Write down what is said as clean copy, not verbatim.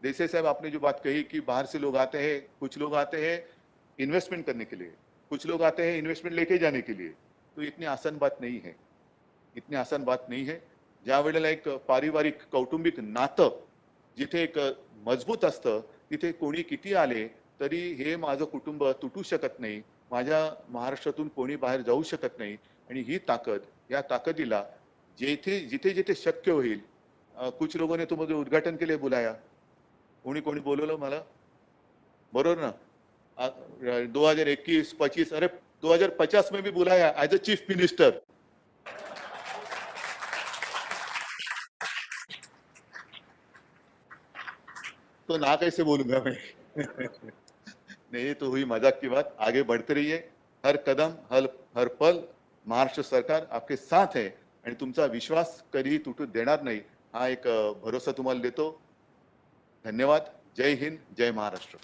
देसाई साहब, आपने जो बात कही कि बाहर से लोग आते हैं, कुछ लोग आते हैं इन्वेस्टमेंट करने के लिए, कुछ लोग आते हैं इन्वेस्टमेंट लेके जाने के लिए, तो इतनी आसान बात नहीं है, इतनी आसान बात नहीं है. ज्या वेळेला एक पारिवारिक कौटुंबिक नातं जिथे एक मजबूत असतं, तिथे कोणी किती आले तरी हे माझं कुटुंब तुटू शकत नाही, माझ्या महाराष्ट्रातून कोणी बाहेर जाऊ शकत नाही. आणि ही ताकद, या ताकदीला जिथे जिथे जिथे शक्य होईल, कुछ लोगों ने तो मुझे उद्घाटन के लिए बुलाया, कोणी कोणी बोलवलं मला, बरोबर ना. 2021-25, अरे 2050 में भी बुलाया एज अ चीफ मिनिस्टर. तो ना कैसे बोलूंगा मैं. नहीं, तो हुई मजाक की बात. आगे बढ़ते रहिए. हर कदम, हर पल महाराष्ट्र सरकार आपके साथ है आणि तुमचा विश्वास कधीही तुटू देणार नाही, हा एक भरोसा तुम्हाला देतो. धन्यवाद. जय हिंद, जय महाराष्ट्र.